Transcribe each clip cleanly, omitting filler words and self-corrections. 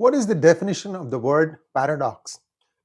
What is the definition of the word paradox?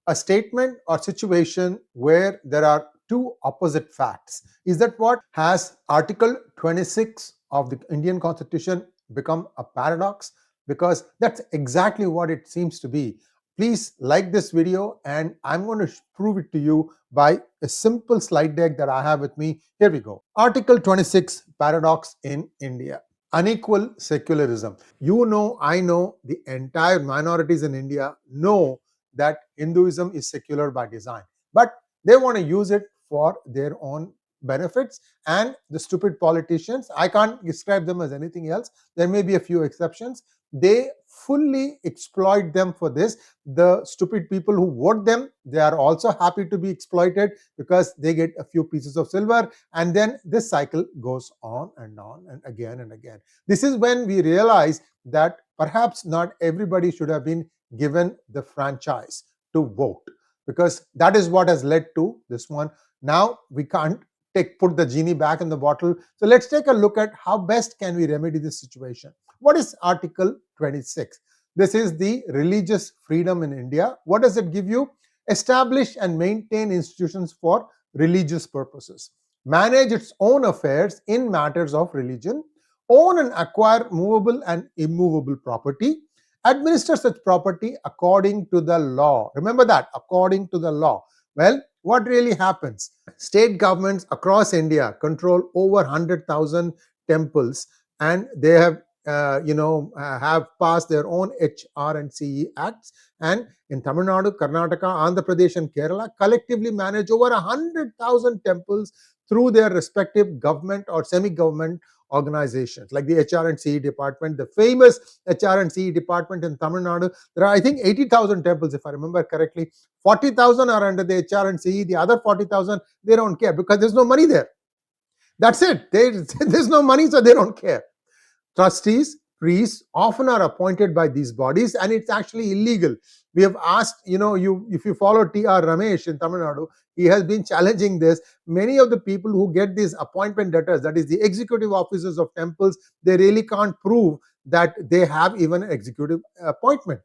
A statement or situation where there are two opposite facts. Is that what has Article 26 of the Indian Constitution become a paradox? Because that's exactly what it seems to be. Please like this video, and I'm going to prove it to you by a simple slide deck that I have with me. Here we go. Article 26 paradox in India. Unequal secularism. You know, I know, the entire minorities in India know that Hinduism is secular by design, but they want to use it for their own benefits. And the stupid politicians, I can't describe them as anything else, there may be a few exceptions, they fully exploit them for this. The stupid people who vote them, they are also happy to be exploited because they get a few pieces of silver, and then this cycle goes on and again and again. This is when we realize that perhaps not everybody should have been given the franchise to vote, because that is what has led to this one. Now we can't put the genie back in the bottle. So let's take a look at how best can we remedy this situation. What is Article 26? This is the religious freedom in India. What does it give you? Establish and maintain institutions for religious purposes, manage its own affairs in matters of religion, own and acquire movable and immovable property, administer such property according to the law. Remember that, according to the law. Well, what really happens? State governments across India control over 100,000 temples, and they have have passed their own HRCE Acts, and in Tamil Nadu, Karnataka, Andhra Pradesh, and Kerala collectively manage over 100,000 temples through their respective government or semi-government organizations, like the HRCE department, the famous HRCE department in Tamil Nadu. There are, I think, 80,000 temples, if I remember correctly. 40,000 are under the HRCE. The other 40,000, they don't care because there's no money there. That's it. There's no money, so they don't care. Trustees, priests often are appointed by these bodies, and it's actually illegal. We have asked, if you follow T.R. Ramesh in Tamil Nadu, he has been challenging this. Many of the people who get these appointment letters, that is the executive officers of temples, they really can't prove that they have even an executive appointment.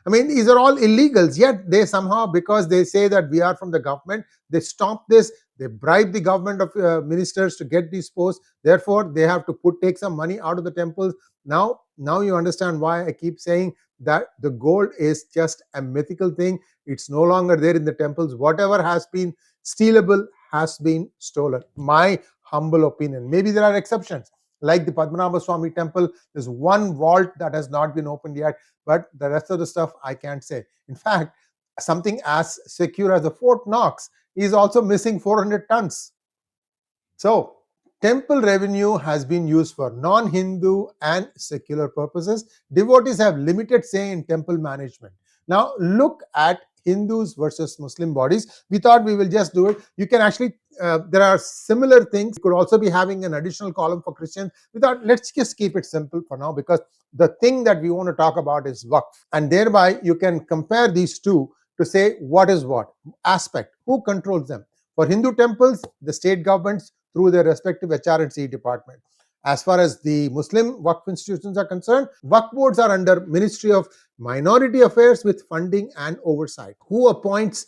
I mean, these are all illegals, yet they somehow, because they say that we are from the government, they stop this, they bribe the government of ministers to get these posts. Therefore, they have to take some money out of the temples. Now you understand why I keep saying that the gold is just a mythical thing. It's no longer there in the temples. Whatever has been stealable has been stolen. My humble opinion. Maybe there are exceptions. Like the Padmanabha Swami temple, there's one vault that has not been opened yet, but the rest of the stuff I can't say. In fact, something as secure as the Fort Knox is also missing 400 tons. So, temple revenue has been used for non-Hindu and secular purposes. Devotees have limited say in temple management. Now, look at Hindus versus Muslim bodies. We thought we will just do it. You can actually, there are similar things. You could also be having an additional column for Christians. We thought, let's just keep it simple for now, because the thing that we want to talk about is Waqf. And thereby, you can compare these two to say what is what aspect, who controls them. For Hindu temples, the state governments through their respective HRCE department. As far as the Muslim Waqf institutions are concerned, Waqf Boards are under Ministry of Minority Affairs with funding and oversight. Who appoints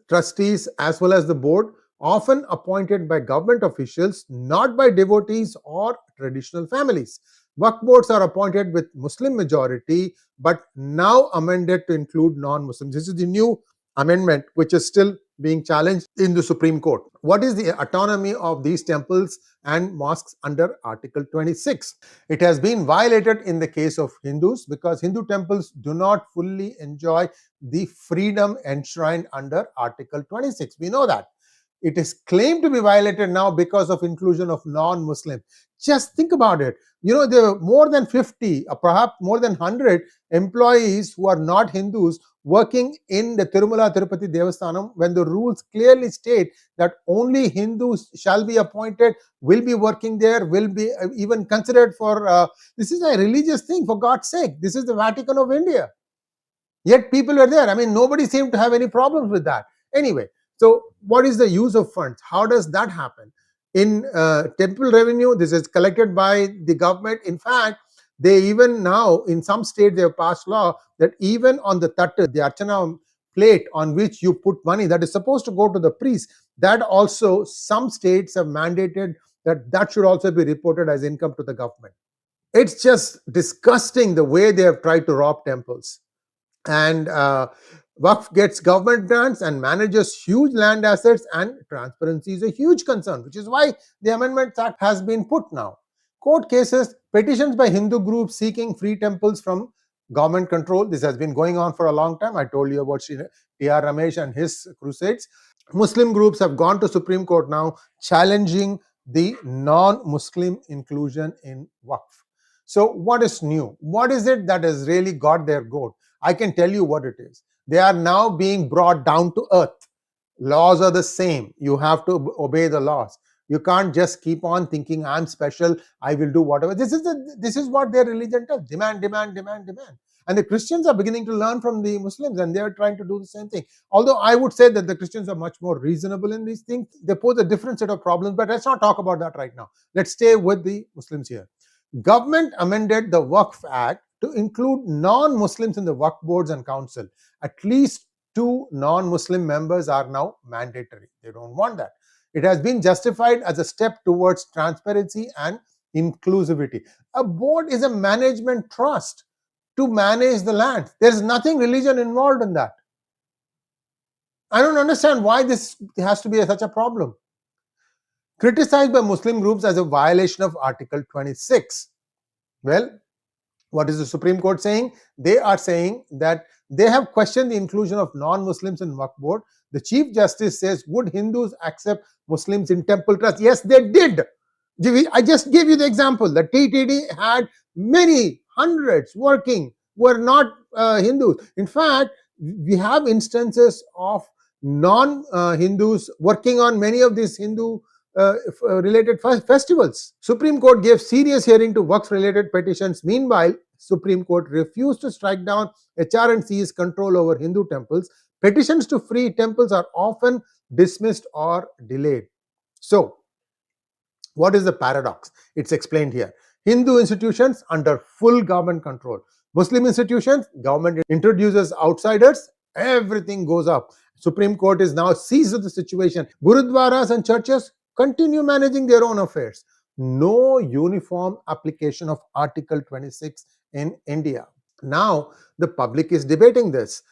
trustees as well as the board? Often appointed by government officials, not by devotees or traditional families. Waqf Boards are appointed with Muslim majority, but now amended to include non-Muslims. This is the new amendment, which is still being challenged in the Supreme Court. What is the autonomy of these temples and mosques under Article 26? It has been violated in the case of Hindus because Hindu temples do not fully enjoy the freedom enshrined under Article 26. We know that. It is claimed to be violated now because of inclusion of non-Muslim. Just think about it. There are more than 50, or perhaps more than 100 employees who are not Hindus working in the Tirumala Tirupati Devasthanam, when the rules clearly state that only Hindus shall be appointed, will be working there, will be even considered for, this is a religious thing, for God's sake. This is the Vatican of India. Yet people were there. I mean, nobody seemed to have any problems with that. Anyway, so what is the use of funds? How does that happen? In temple revenue, this is collected by the government. In fact, They even now, in some states, they have passed law that even on the tattu, the archana plate on which you put money that is supposed to go to the priest, that also some states have mandated that should also be reported as income to the government. It's just disgusting the way they have tried to rob temples. And Waqf gets government grants and manages huge land assets, and transparency is a huge concern, which is why the Amendments Act has been put now. Court cases, petitions by Hindu groups seeking free temples from government control. This has been going on for a long time. I told you about T.R. Ramesh and his crusades. Muslim groups have gone to Supreme Court now challenging the non-Muslim inclusion in Waqf. So what is new? What is it that has really got their goat? I can tell you what it is. They are now being brought down to earth. Laws are the same. You have to obey the laws. You can't just keep on thinking, I'm special, I will do whatever. This is what their religion does. Demand, demand, demand, demand. And the Christians are beginning to learn from the Muslims, and they are trying to do the same thing. Although I would say that the Christians are much more reasonable in these things. They pose a different set of problems, but let's not talk about that right now. Let's stay with the Muslims here. Government amended the Waqf Act to include non-Muslims in the Waqf Boards and Council. At least 2 non-Muslim members are now mandatory. They don't want that. It has been justified as a step towards transparency and inclusivity. A board is a management trust to manage the land. There's nothing religion involved in that. I don't understand why this has to be such a problem. Criticized by Muslim groups as a violation of Article 26. Well, what is the Supreme Court saying? They are saying that they have questioned the inclusion of non-Muslims in Waqf Board. The Chief Justice says, would Hindus accept Muslims in temple trust? Yes, they did. I just gave you the example. The TTD had many hundreds working who were not Hindus. In fact, we have instances of non-Hindus working on many of these Hindu related festivals. Supreme Court gave serious hearing to Waqf related petitions. Meanwhile, Supreme Court refused to strike down HRCE's control over Hindu temples. Petitions to free temples are often dismissed or delayed. So, what is the paradox? It's explained here. Hindu institutions under full government control. Muslim institutions, government introduces outsiders, everything goes up. Supreme Court is now seized of the situation. Gurudwaras and churches continue managing their own affairs. No uniform application of Article 26 in India. Now, the public is debating this.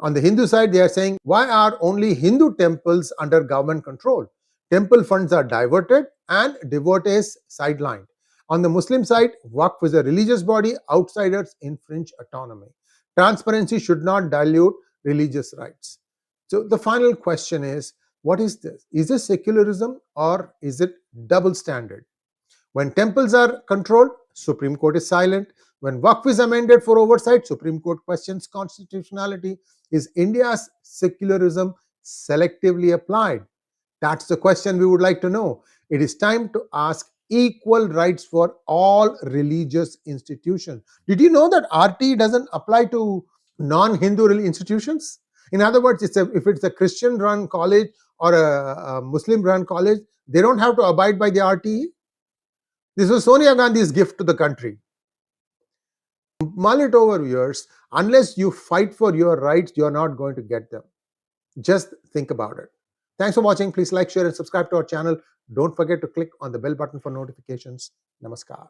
On the Hindu side, they are saying, why are only Hindu temples under government control? Temple funds are diverted and devotees sidelined. On the Muslim side, Waqf is a religious body, outsiders infringe autonomy. Transparency should not dilute religious rights. So the final question is, what is this? Is this secularism or is it double standard? When temples are controlled, Supreme Court is silent. When Waqf is amended for oversight, Supreme Court questions constitutionality. Is India's secularism selectively applied? That's the question we would like to know. It is time to ask equal rights for all religious institutions. Did you know that RT doesn't apply to non-Hindu institutions? In other words, if it's a Christian-run college or a Muslim-run college, they don't have to abide by the RTE. This was Sonia Gandhi's gift to the country. Mull it over, viewers. Unless you fight for your rights, you're not going to get them. Just think about it. Thanks for watching. Please like, share, and subscribe to our channel. Don't forget to click on the bell button for notifications. Namaskar.